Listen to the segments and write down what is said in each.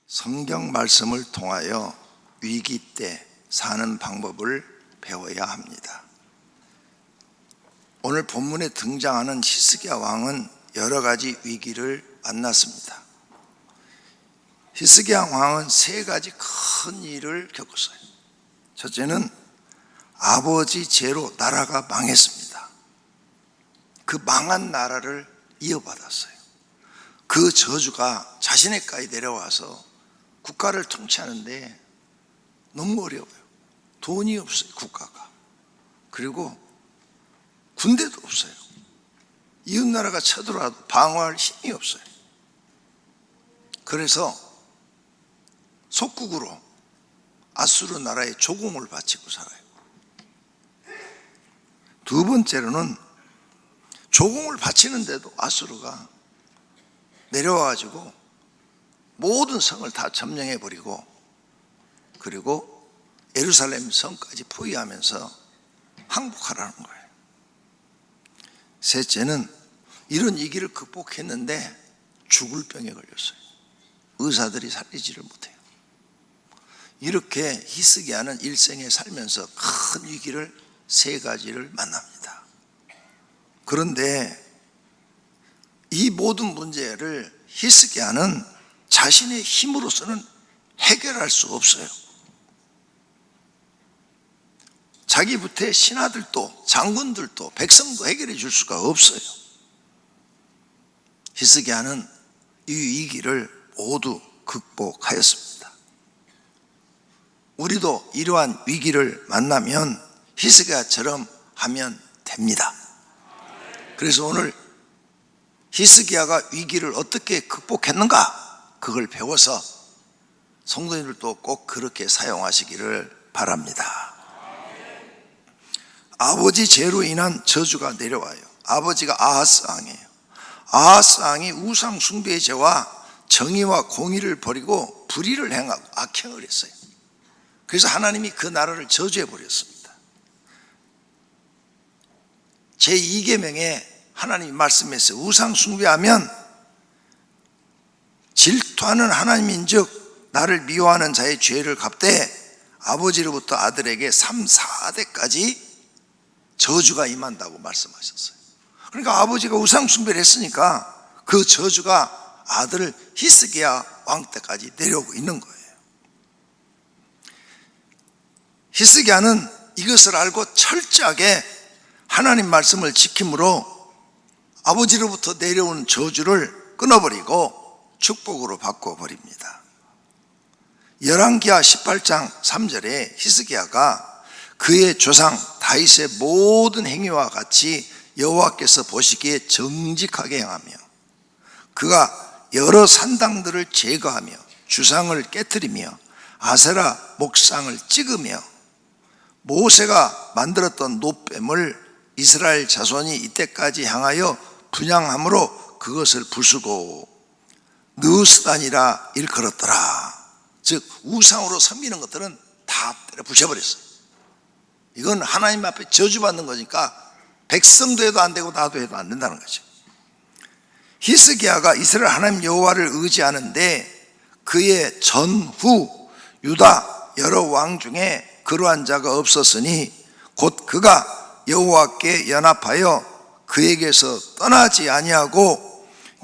성경 말씀을 통하여 위기 때 사는 방법을 배워야 합니다. 오늘 본문에 등장하는 히스기야 왕은 여러 가지 위기를 만났습니다. 히스기야 왕은 세 가지 큰 일을 겪었어요. 첫째는 아버지 죄로 나라가 망했습니다. 그 망한 나라를 이어받았어요. 그 저주가 자신에까지 내려와서 국가를 통치하는데 너무 어려워요. 돈이 없어요, 국가가. 그리고 군대도 없어요. 이웃나라가 쳐들어와도 방어할 힘이 없어요. 그래서 속국으로 아수르 나라에 조공을 바치고 살아요. 두 번째로는 조공을 바치는데도 아수르가 내려와가지고 모든 성을 다 점령해버리고, 그리고 예루살렘 성까지 포위하면서 항복하라는 거예요. 셋째는 이런 위기를 극복했는데 죽을 병에 걸렸어요. 의사들이 살리지를 못해요. 이렇게 히스기야는 일생에 살면서 큰 위기를 세 가지를 만납니다. 그런데 이 모든 문제를 히스기야는 자신의 힘으로서는 해결할 수 없어요. 자기 부대 신하들도 장군들도 백성도 해결해 줄 수가 없어요. 히스기야는 이 위기를 모두 극복하였습니다. 우리도 이러한 위기를 만나면 히스기야처럼 하면 됩니다. 그래서 오늘 히스기야가 위기를 어떻게 극복했는가, 그걸 배워서 성도님들도 꼭 그렇게 사용하시기를 바랍니다. 아버지 죄로 인한 저주가 내려와요. 아버지가 아하스 왕이에요. 아하스 왕이 우상 숭배의 죄와 정의와 공의를 버리고 불의를 행하고 악행을 했어요. 그래서 하나님이 그 나라를 저주해 버렸습니다. 제2계명에 하나님이 말씀했어요. 우상 숭배하면 질투하는 하나님인즉 나를 미워하는 자의 죄를 갚되 아버지로부터 아들에게 3, 4대까지 저주가 임한다고 말씀하셨어요. 그러니까 아버지가 우상 숭배를 했으니까 그 저주가 아들 히스기야 왕 때까지 내려오고 있는 거예요. 히스기야는 이것을 알고 철저하게 하나님 말씀을 지킴으로 아버지로부터 내려온 저주를 끊어버리고 축복으로 바꿔버립니다. 열왕기하 18장 3절에 히스기야가 그의 조상 다윗의 모든 행위와 같이 여호와께서 보시기에 정직하게 행하며 그가 여러 산당들을 제거하며 주상을 깨뜨리며 아세라 목상을 찍으며 모세가 만들었던 노뱀을 이스라엘 자손이 이때까지 향하여 분향함으로 그것을 부수고 느스단이라 일컬었더라. 즉 우상으로 섬기는 것들은 다 때려 부셔버렸어요. 이건 하나님 앞에 저주받는 거니까 백성도 해도 안 되고 나도 해도 안 된다는 거죠. 히스기야가 이스라엘 하나님 여호와를 의지하는데 그의 전후 유다 여러 왕 중에 그러한 자가 없었으니 곧 그가 여호와께 연합하여 그에게서 떠나지 아니하고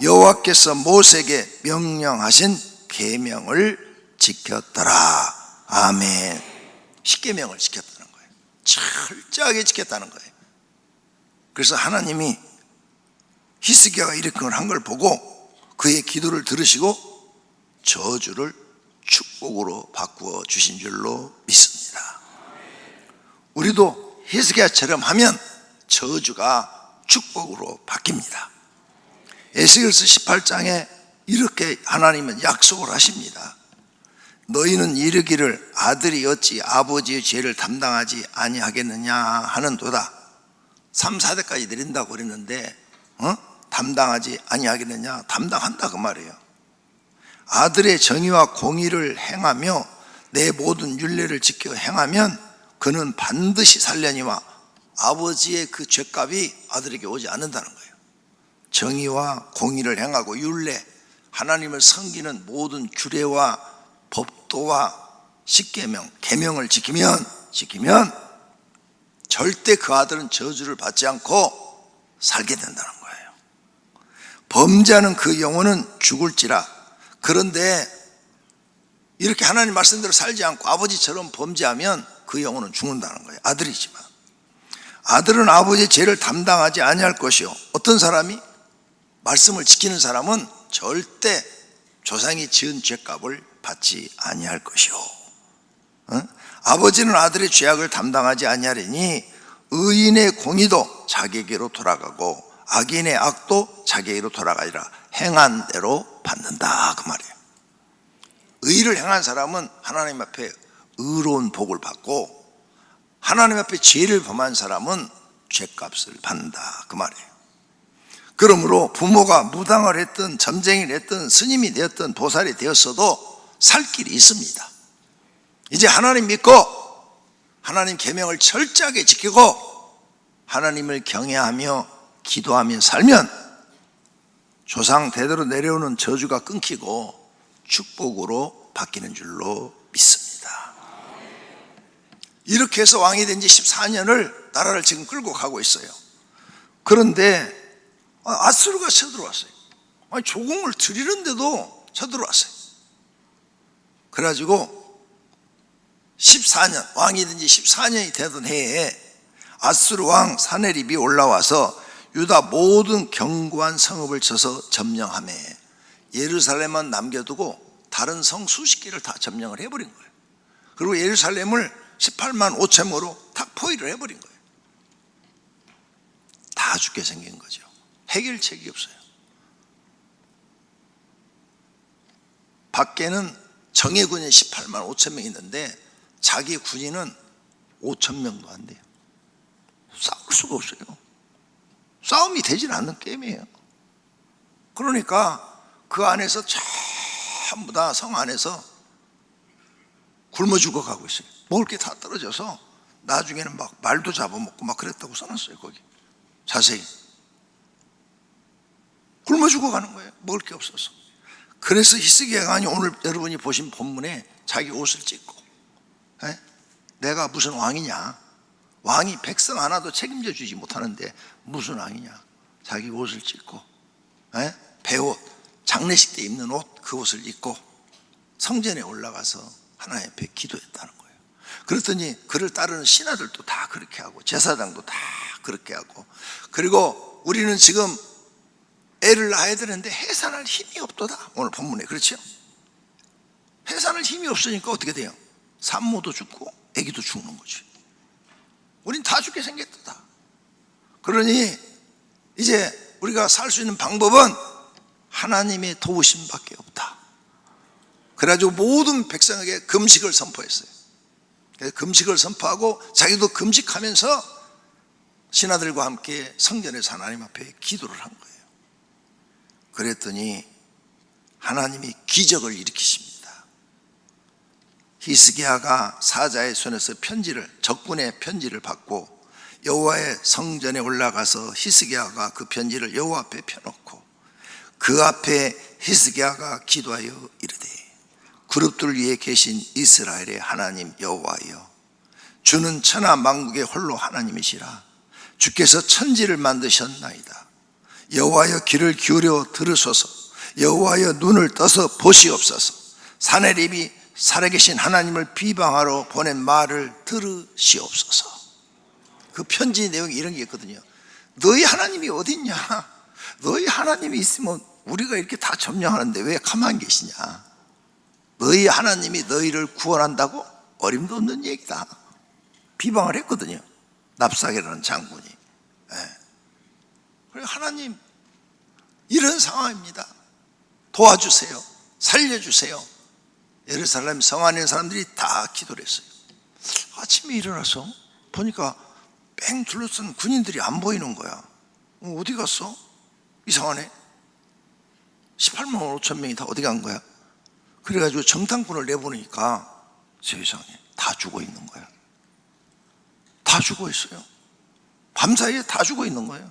여호와께서 모세에게 명령하신 계명을 지켰더라. 아멘. 십계명을 지켰다는 거예요. 철저하게 지켰다는 거예요. 그래서 하나님이 히스기야가 이렇게 한 걸 보고 그의 기도를 들으시고 저주를 축복으로 바꾸어 주신 줄로 믿습니다. 우리도 히스기야처럼 하면 저주가 축복으로 바뀝니다. 에스겔서 18장에 이렇게 하나님은 약속을 하십니다. 너희는 이르기를 아들이 어찌 아버지의 죄를 담당하지 아니하겠느냐 하는도다. 3, 4대까지 내린다고 그랬는데 담당하지 아니하겠느냐? 담당한다 그 말이에요. 아들의 정의와 공의를 행하며 내 모든 율례를 지켜 행하면 그는 반드시 살려니와 아버지의 그 죄값이 아들에게 오지 않는다는 거예요. 정의와 공의를 행하고 율례, 하나님을 섬기는 모든 규례와 법도와 십계명, 계명을 지키면 절대 그 아들은 저주를 받지 않고 살게 된다는 거예요. 범죄하는 그 영혼은 죽을지라. 그런데 이렇게 하나님 말씀대로 살지 않고 아버지처럼 범죄하면 그 영혼은 죽는다는 거예요. 아들이지만. 아들은 아버지의 죄를 담당하지 아니할 것이요. 어떤 사람이? 말씀을 지키는 사람은 절대 조상이 지은 죄값을 받지 아니할 것이요. 아버지는 아들의 죄악을 담당하지 아니하리니 의인의 공의도 자기에게로 돌아가고 악인의 악도 자기에게로 돌아가리라. 행한 대로 받는다, 그 말이에요. 의를 행한 사람은 하나님 앞에 의로운 복을 받고, 하나님 앞에 죄를 범한 사람은 죄값을 받는다, 그 말이에요. 그러므로 부모가 무당을 했든 점쟁이를 했든 스님이 되었든 보살이 되었어도 살 길이 있습니다. 이제 하나님 믿고 하나님 계명을 철저하게 지키고 하나님을 경외하며 기도하며 살면 조상 대대로 내려오는 저주가 끊기고 축복으로 바뀌는 줄로 믿습니다. 이렇게 해서 왕이 된 지 14년을 나라를 지금 끌고 가고 있어요. 그런데 아수르가 쳐들어왔어요. 조공을 드리는데도 쳐들어왔어요. 그래가지고 14년, 왕이 된 지 14년이 되던 해에 아수르 왕 사네립이 올라와서 유다 모든 견고한 성읍을 쳐서 점령하며 예루살렘만 남겨두고 다른 성 수십 개를 다 점령을 해버린 거예요. 그리고 예루살렘을 18만 5천모로 탁 포위를 해버린 거예요. 다 죽게 생긴 거죠. 해결책이 없어요. 밖에는 정예군이 18만 5천 명 있는데 자기 군인은 5천 명도 안 돼요. 싸울 수가 없어요. 싸움이 되질 않는 게임이에요. 그러니까 그 안에서 전부 다 성 안에서 굶어 죽어가고 있어요. 먹을 게 다 떨어져서 나중에는 막 말도 잡아먹고 막 그랬다고 써놨어요. 거기 자세히 굶어 죽어가는 거예요. 먹을 게 없어서. 그래서 히스기야가 아니 오늘 여러분이 보신 본문에 자기 옷을 찢고, 내가 무슨 왕이냐, 왕이 백성 하나도 책임져 주지 못하는데 무슨 왕이냐, 자기 옷을 찢고 배옷, 장례식 때 입는 옷, 그 옷을 입고 성전에 올라가서 하나님 앞에 기도했다는 거예요. 그랬더니 그를 따르는 신하들도 다 그렇게 하고 제사장도 다 그렇게 하고, 그리고 우리는 지금 애를 낳아야 되는데 해산할 힘이 없도다, 오늘 본문에. 그렇죠? 해산할 힘이 없으니까 어떻게 돼요? 산모도 죽고 애기도 죽는 거지. 우린 다 죽게 생겼다. 그러니 이제 우리가 살 수 있는 방법은 하나님의 도우심밖에 없다. 그래가지고 모든 백성에게 금식을 선포했어요. 그래서 금식을 선포하고 자기도 금식하면서 신하들과 함께 성전에서 하나님 앞에 기도를 한 거예요. 그랬더니 하나님이 기적을 일으키십니다. 히스기야가 사자의 손에서 적군의 편지를 받고 여호와의 성전에 올라가서 히스기야가 그 편지를 여호와 앞에 펴놓고 그 앞에 히스기야가 기도하여 이르되, 그룹들 위에 계신 이스라엘의 하나님 여호와여, 주는 천하 만국의 홀로 하나님이시라. 주께서 천지를 만드셨나이다. 여호와여 귀를 기울여 들으소서. 여호와여 눈을 떠서 보시옵소서. 사네립이 살아계신 하나님을 비방하러 보낸 말을 들으시옵소서. 그 편지 내용이 이런 게 있거든요. 너희 하나님이 어딨냐? 너희 하나님이 있으면 우리가 이렇게 다 점령하는데 왜 가만히 계시냐? 너희 하나님이 너희를 구원한다고? 어림도 없는 얘기다. 비방을 했거든요. 납사게라는 장군이. 그래서 하나님, 이런 상황입니다. 도와주세요. 살려주세요. 예루살렘 성 안에 있는 사람들이 다 기도를 했어요. 아침에 일어나서 보니까 뺑 둘러싼 군인들이 안 보이는 거야. 어디 갔어? 이상하네. 18만 5천 명이 다 어디 간 거야? 그래가지고 정탐꾼을 내보내니까 세상에 다 죽어 있는 거야. 다 죽어 있어요. 밤사이에 다 죽어 있는 거예요.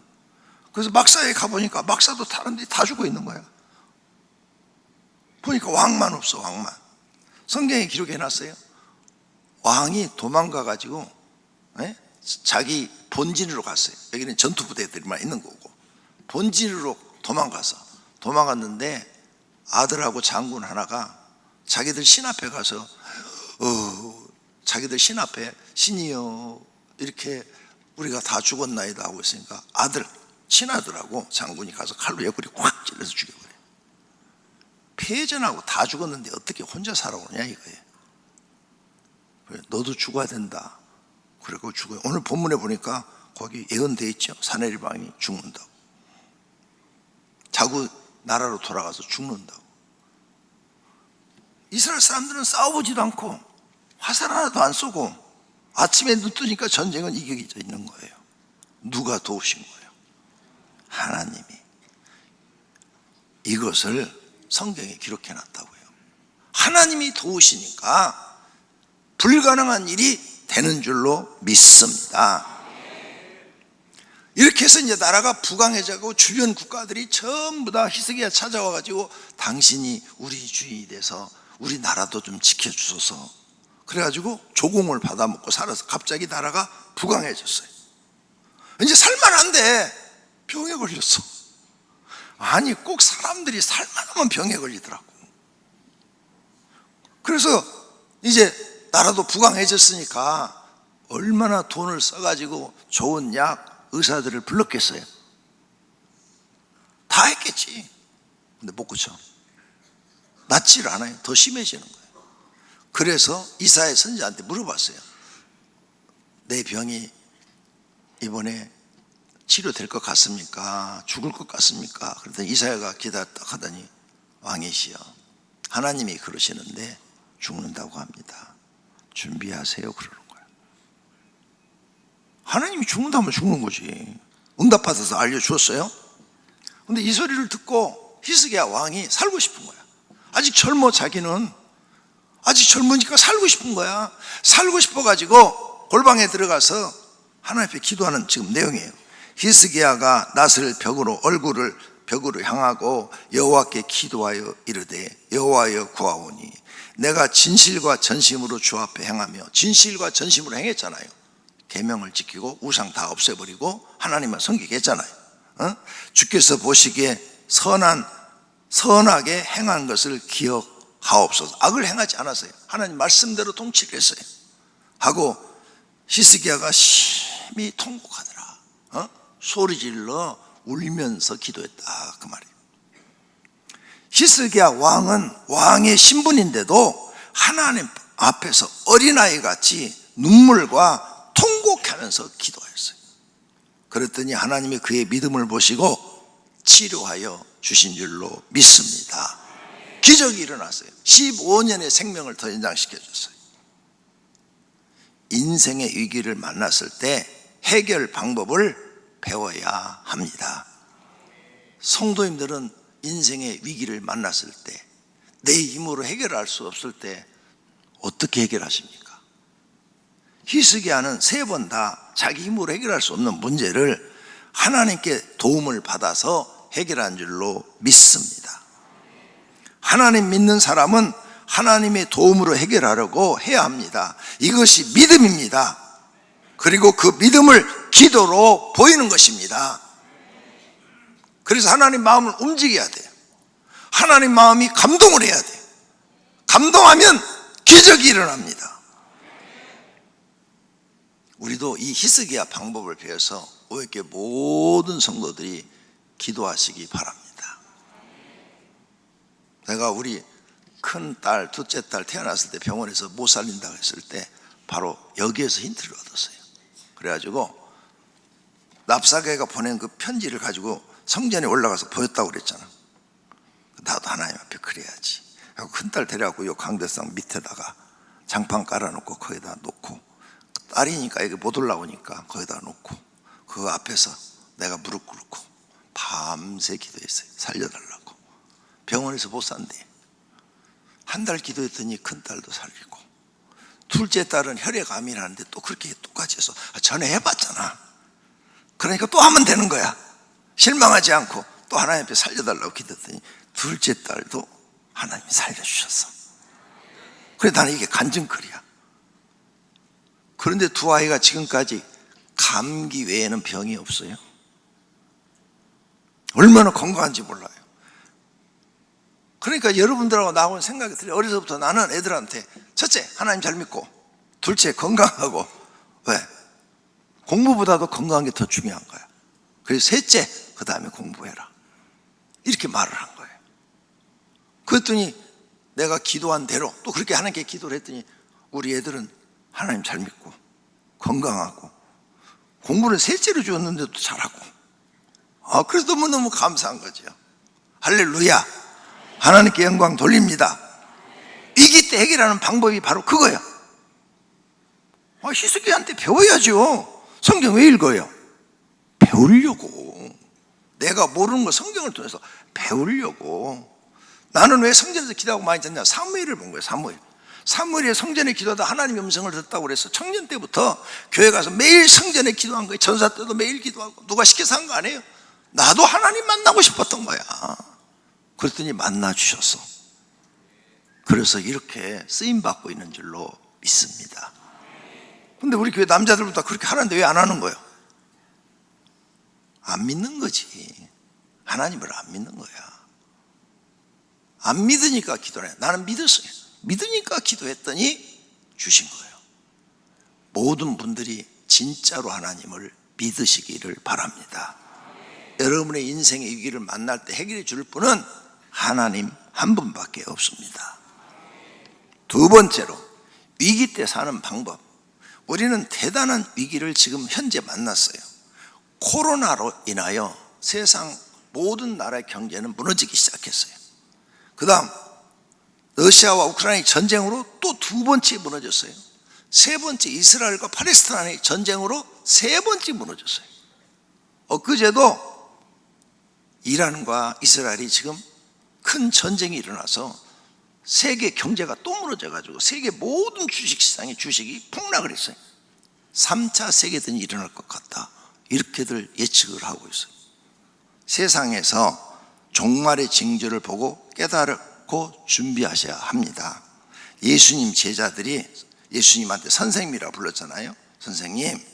그래서 막사에 가보니까 막사도 다른데 다 죽어 있는 거야. 보니까 왕만 없어. 왕만. 성경에 기록해놨어요. 왕이 도망가가지고 자기 본진으로 갔어요. 여기는 전투부대들만 있는 거고, 본진으로 도망갔는데 아들하고 장군 하나가 자기들 신 앞에 가서 자기들 신 앞에 신이여 이렇게 우리가 다 죽었나이다 하고 있으니까 아들 친아들하고 장군이 가서 칼로 옆구리 확 찔러서 죽여버려요. 패전하고 다 죽었는데 어떻게 혼자 살아오냐 이거예요. 너도 죽어야 된다. 그리고 죽어요. 오늘 본문에 보니까 거기 예언되어 있죠. 사내립 왕이 죽는다고. 자구 나라로 돌아가서 죽는다고. 이스라엘 사람들은 싸워보지도 않고 화살 하나도 안 쏘고 아침에 눈 뜨니까 전쟁은 이겨져 있는 거예요. 누가 도우신 거예요? 하나님이. 이것을 성경에 기록해 놨다고요. 하나님이 도우시니까 불가능한 일이 되는 줄로 믿습니다. 이렇게 해서 이제 나라가 부강해져가고 주변 국가들이 전부 다 히스기야 찾아와가지고 당신이 우리 주인이 돼서 우리 나라도 좀 지켜주소서. 그래가지고 조공을 받아먹고 살아서 갑자기 나라가 부강해졌어요. 이제 살만한데 병에 걸렸어. 아니 꼭 사람들이 살만하면 병에 걸리더라고. 그래서 이제 나라도 부강해졌으니까 얼마나 돈을 써가지고 좋은 약, 의사들을 불렀겠어요. 다 했겠지. 근데 못 고쳐. 낫지를 않아요. 더 심해지는 거예요. 그래서 이사야 선지자한테 물어봤어요. 내 병이 이번에 치료될 것 같습니까? 죽을 것 같습니까? 그랬더니 이사야가 기다렸다 하더니 왕이시여, 하나님이 그러시는데 죽는다고 합니다. 준비하세요. 그러는 거예요. 하나님이 죽는다면 죽는 거지. 응답받아서 알려주었어요. 근데 이 소리를 듣고 히스기야 왕이 살고 싶은 거야. 아직 젊어. 자기는 아직 젊으니까 살고 싶은 거야. 살고 싶어가지고 골방에 들어가서 하나님 앞에 기도하는 지금 내용이에요. 히스기야가 낫을 얼굴을 벽으로 향하고 여호와께 기도하여 이르되 여호와여 구하오니 내가 진실과 전심으로 주 앞에 행하며, 진실과 전심으로 행했잖아요. 계명을 지키고 우상 다 없애버리고 하나님만 섬기겠잖아요. 주께서 보시기에 선하게 행한 것을 기억하옵소서. 악을 행하지 않았어요. 하나님 말씀대로 통치를 했어요. 하고 히스기야가 심히 통곡하더라. 소리질러 울면서 기도했다 그 말이에요. 히스기야 왕은 왕의 신분인데도 하나님 앞에서 어린아이 같이 눈물과 통곡하면서 기도했어요. 그랬더니 하나님이 그의 믿음을 보시고 치료하여 주신 줄로 믿습니다. 기적이 일어났어요. 15년의 생명을 더 연장시켜 줬어요. 인생의 위기를 만났을 때 해결 방법을 배워야 합니다. 성도님들은 인생의 위기를 만났을 때, 내 힘으로 해결할 수 없을 때 어떻게 해결하십니까? 히스기야는 3번 다 자기 힘으로 해결할 수 없는 문제를 하나님께 도움을 받아서 해결한 줄로 믿습니다. 하나님 믿는 사람은 하나님의 도움으로 해결하려고 해야 합니다. 이것이 믿음입니다. 그리고 그 믿음을 기도로 보이는 것입니다. 그래서 하나님 마음을 움직여야 돼요. 하나님 마음이 감동을 해야 돼요. 감동하면 기적이 일어납니다. 우리도 이 히스기야 방법을 배워서 오늘 모든 성도들이 기도하시기 바랍니다. 내가 우리 큰딸, 둘째 딸 태어났을 때 병원에서 못 살린다고 했을 때 바로 여기에서 힌트를 얻었어요. 그래가지고 납사계가 보낸 그 편지를 가지고 성전에 올라가서 보였다고 그랬잖아. 나도 하나님 앞에 그래야지. 큰딸 데려가고 요 강대상 밑에다가 장판 깔아놓고 거기다 놓고, 딸이니까 여기 못 올라오니까 거기다 놓고 그 앞에서 내가 무릎 꿇고 밤새 기도했어요. 살려달라고. 병원에서 못 산대. 한 달 기도했더니 큰딸도 살리고, 둘째 딸은 혈액암이 나는데 또 그렇게 똑같이 해서 전에 해봤잖아. 그러니까 또 하면 되는 거야. 실망하지 않고 또 하나님 앞에 살려달라고 기도했더니 둘째 딸도 하나님이 살려주셨어. 그래 나는 이게 간증거리야. 그런데 두 아이가 지금까지 감기 외에는 병이 없어요. 얼마나 건강한지 몰라요. 그러니까 여러분들하고 나하고는 생각이 틀려요. 어려서부터 나는 애들한테 첫째 하나님 잘 믿고, 둘째 건강하고, 왜? 공부보다도 건강한 게 더 중요한 거야. 그래서 셋째 그 다음에 공부해라, 이렇게 말을 한 거예요. 그랬더니 내가 기도한 대로 또 그렇게 하나님께 기도를 했더니 우리 애들은 하나님 잘 믿고 건강하고 공부는 셋째로 주었는데도 잘하고, 그래서 너무너무 감사한 거죠. 할렐루야. 하나님께 영광 돌립니다. 위기 때 해결하는 방법이 바로 그거예요. 희숙이한테 배워야죠. 성경 왜 읽어요? 배우려고. 내가 모르는 거 성경을 통해서 배우려고. 나는 왜 성전에서 기도하고 많이 듣냐? 사무엘을 본 거예요. 사무엘이 성전에 기도하다 하나님의 음성을 듣다고 그래서 청년 때부터 교회 가서 매일 성전에 기도한 거예요. 전사 때도 매일 기도하고. 누가 시켜서 한 거 아니에요? 나도 하나님 만나고 싶었던 거야. 그랬더니 만나 주셨어. 그래서 이렇게 쓰임받고 있는 줄로 믿습니다. 근데 우리 교회 남자들보다 그렇게 하는데 왜 안 하는 거예요? 안 믿는 거지. 하나님을 안 믿는 거야. 안 믿으니까 기도를 해. 나는 믿었어요. 믿으니까 기도했더니 주신 거예요. 모든 분들이 진짜로 하나님을 믿으시기를 바랍니다. 여러분의 인생의 위기를 만날 때 해결해 줄 분은 하나님 한 분밖에 없습니다. 두 번째로, 위기 때 사는 방법. 우리는 대단한 위기를 지금 현재 만났어요. 코로나로 인하여 세상 모든 나라의 경제는 무너지기 시작했어요. 그 다음 러시아와 우크라이나 전쟁으로 또 두 번째 무너졌어요. 세 번째 이스라엘과 팔레스타인의 전쟁으로 세 번째 무너졌어요. 엊그제도 이란과 이스라엘이 지금 큰 전쟁이 일어나서 세계 경제가 또 무너져가지고 세계 모든 주식시장의 주식이 폭락을 했어요. 3차 세계대전이 일어날 것 같다, 이렇게들 예측을 하고 있어요. 세상에서 종말의 징조를 보고 깨달고 준비하셔야 합니다. 예수님 제자들이 예수님한테 선생님이라고 불렀잖아요. 선생님,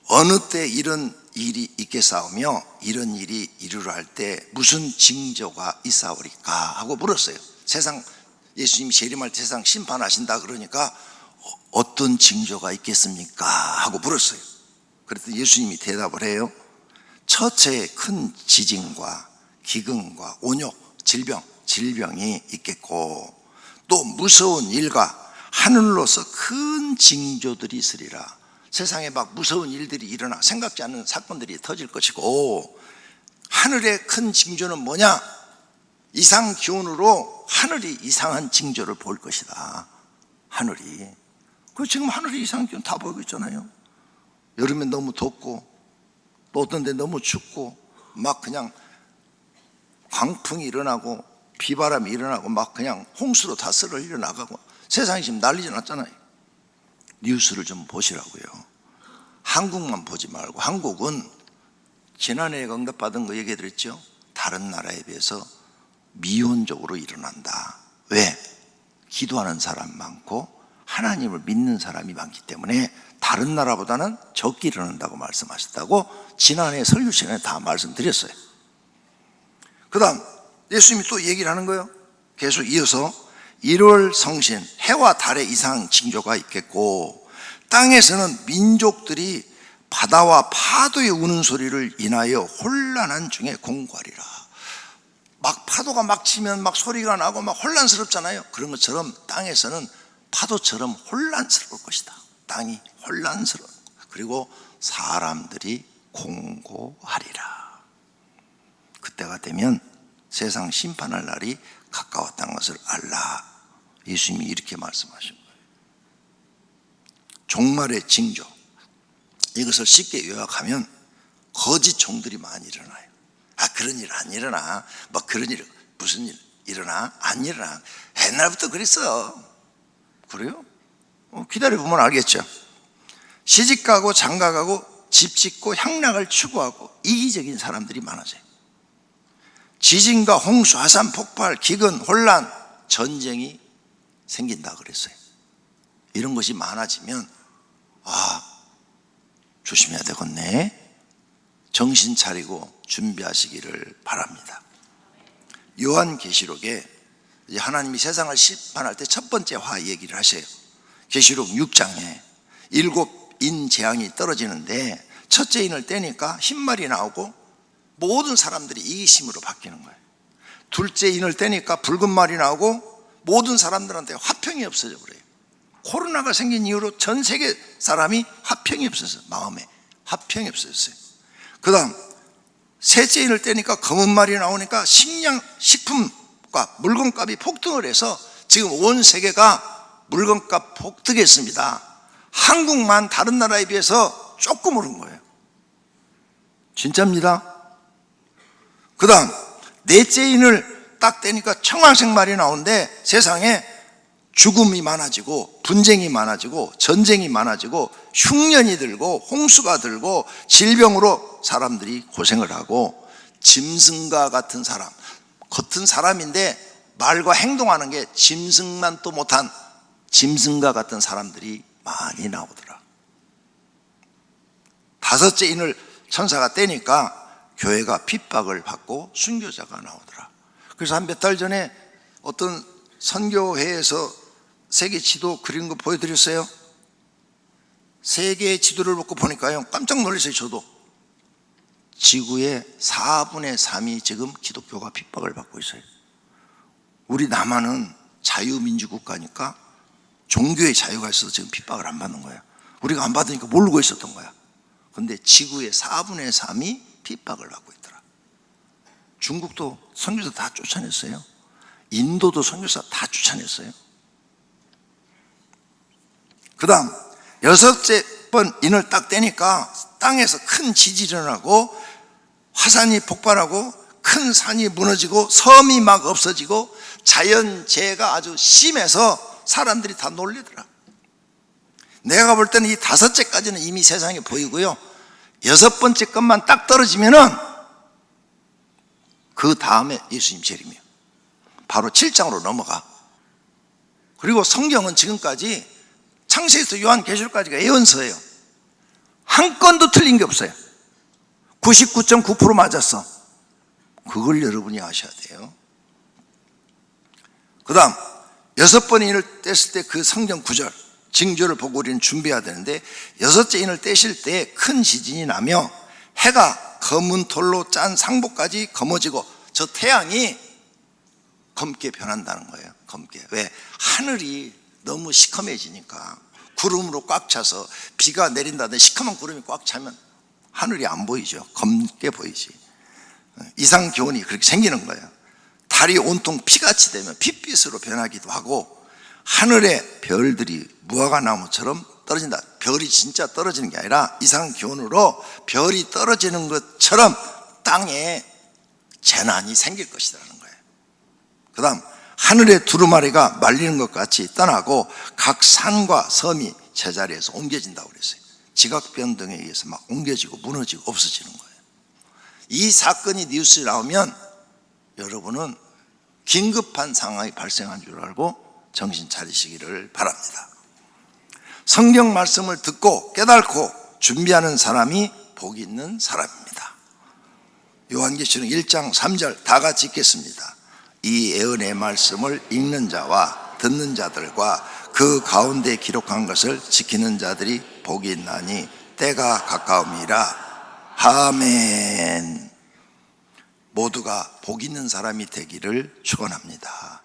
어느 때 이런 일이 있겠사오며 이런 일이 이르러 할 때 무슨 징조가 있사오리까 하고 물었어요. 세상, 예수님이 재림할 때 세상 심판하신다 그러니까 어떤 징조가 있겠습니까 하고 물었어요. 그랬더니 예수님이 대답을 해요. 첫째 큰 지진과 기근과 온욕, 질병이 있겠고, 또 무서운 일과 하늘로서 큰 징조들이 있으리라. 세상에 막 무서운 일들이 일어나 생각지 않는 사건들이 터질 것이고, 하늘의 큰 징조는 뭐냐? 이상 기온으로 하늘이 이상한 징조를 볼 것이다. 하늘이. 그 지금 하늘이 이상 기온 다 보이고 있잖아요. 여름엔 너무 덥고 또 어떤 데 너무 춥고 막 그냥 광풍이 일어나고 비바람이 일어나고 막 그냥 홍수로 다 쓸어 일어나가고 세상이 지금 난리지 났잖아요. 뉴스를 좀 보시라고요. 한국만 보지 말고, 한국은 지난해에 응답받은 거 얘기해드렸죠. 다른 나라에 비해서 미온적으로 일어난다. 왜? 기도하는 사람 많고 하나님을 믿는 사람이 많기 때문에 다른 나라보다는 적게 일어난다고 말씀하셨다고 지난해 설교 시간에 다 말씀드렸어요. 그 다음 예수님이 또 얘기를 하는 거예요. 계속 이어서 1월 성신, 해와 달의 이상 징조가 있겠고, 땅에서는 민족들이 바다와 파도의 우는 소리를 인하여 혼란한 중에 공고하리라. 막 파도가 막 치면 막 소리가 나고 막 혼란스럽잖아요. 그런 것처럼 땅에서는 파도처럼 혼란스러울 것이다. 땅이 혼란스러워. 그리고 사람들이 공고하리라. 그때가 되면 세상 심판할 날이 가까웠다는 것을 알라. 예수님이 이렇게 말씀하신 거예요. 종말의 징조, 이것을 쉽게 요약하면 거짓 종들이 많이 일어나요. 그런 일 안 일어나. 뭐 그런 일, 무슨 일 일어나? 안 일어나. 옛날부터 그랬어. 그래요? 기다려보면 알겠죠. 시집가고 장가가고 집 짓고 향락을 추구하고 이기적인 사람들이 많아져요. 지진과 홍수, 화산 폭발, 기근, 혼란, 전쟁이 생긴다 그랬어요. 이런 것이 많아지면 조심해야 되겠네. 정신 차리고 준비하시기를 바랍니다. 요한계시록에 하나님이 세상을 심판할 때 첫 번째 화 얘기를 하셔요. 계시록 6장에 7인 재앙이 떨어지는데 첫째 인을 떼니까 흰말이 나오고 모든 사람들이 이기심으로 바뀌는 거예요. 둘째 인을 떼니까 붉은 말이 나오고 모든 사람들한테 화평이 없어져 버려요. 코로나가 생긴 이후로 전 세계 사람이 화평이 없었어요. 마음에 화평이 없어졌어요. 그 다음 셋째 인을 떼니까 검은 말이 나오니까 식품과 물건값이 폭등을 해서 지금 온 세계가 물건값 폭등했습니다. 한국만 다른 나라에 비해서 조금 오른 거예요. 진짜입니다. 그 다음 넷째 인을 딱 떼니까 청황색 말이 나오는데 세상에 죽음이 많아지고 분쟁이 많아지고 전쟁이 많아지고 흉년이 들고 홍수가 들고 질병으로 사람들이 고생을 하고 짐승과 같은 사람, 겉은 사람인데 말과 행동하는 게 짐승만 또 못한 짐승과 같은 사람들이 많이 나오더라. 다섯째 인을 천사가 떼니까 교회가 핍박을 받고 순교자가 나오더라. 그래서 한 몇 달 전에 어떤 선교회에서 세계 지도 그린 거 보여드렸어요. 세계의 지도를 놓고 보니까요 깜짝 놀랐어요. 저도 지구의 4분의 3이 지금 기독교가 핍박을 받고 있어요. 우리 남한은 자유민주국가니까 종교의 자유가 있어서 지금 핍박을 안 받는 거야. 우리가 안 받으니까 모르고 있었던 거야. 그런데 지구의 4분의 3이 핍박을 받고 있더라. 중국도 선교사 다 쫓아냈어요. 인도도 선교사 다 쫓아냈어요. 그 다음 여섯째 번 인을 딱 떼니까 땅에서 큰 지진이 일어나고 화산이 폭발하고 큰 산이 무너지고 섬이 막 없어지고 자연재해가 아주 심해서 사람들이 다 놀리더라. 내가 볼 때는 이 다섯째까지는 이미 세상에 보이고요, 여섯 번째 것만 딱 떨어지면은 그 다음에 예수님 재림이에요. 바로 7장으로 넘어가. 그리고 성경은 지금까지 창세기에서 요한계시록까지가 예언서예요. 한 건도 틀린 게 없어요. 99.9% 맞았어. 그걸 여러분이 아셔야 돼요. 그 다음 여섯 번 인을 뗐을 때 그 성경 구절 징조를 보고 우리는 준비해야 되는데, 여섯째 인을 떼실 때 큰 지진이 나며 해가 검은 털로 짠 상복까지 검어지고, 저 태양이 검게 변한다는 거예요. 검게. 왜? 하늘이 너무 시커매지니까 구름으로 꽉 차서 비가 내린다든지 시커먼 구름이 꽉 차면 하늘이 안 보이죠. 검게 보이지. 이상 기온이 그렇게 생기는 거예요. 달이 온통 피같이 되면 핏빛으로 변하기도 하고, 하늘의 별들이 무화과나무처럼 떨어진다. 별이 진짜 떨어지는 게 아니라 이상 기온으로 별이 떨어지는 것처럼 땅에 재난이 생길 것이라는 거예요. 그 다음 하늘의 두루마리가 말리는 것 같이 떠나고 각 산과 섬이 제자리에서 옮겨진다고 그랬어요. 지각 변동에 의해서 막 옮겨지고 무너지고 없어지는 거예요. 이 사건이 뉴스에 나오면 여러분은 긴급한 상황이 발생한 줄 알고 정신 차리시기를 바랍니다. 성경 말씀을 듣고 깨닫고 준비하는 사람이 복 있는 사람입니다. 요한계시록 1장 3절 다 같이 읽겠습니다. 이 예언의 말씀을 읽는 자와 듣는 자들과 그 가운데 기록한 것을 지키는 자들이 복이 있나니 때가 가까움이라. 아멘. 모두가 복 있는 사람이 되기를 축원합니다.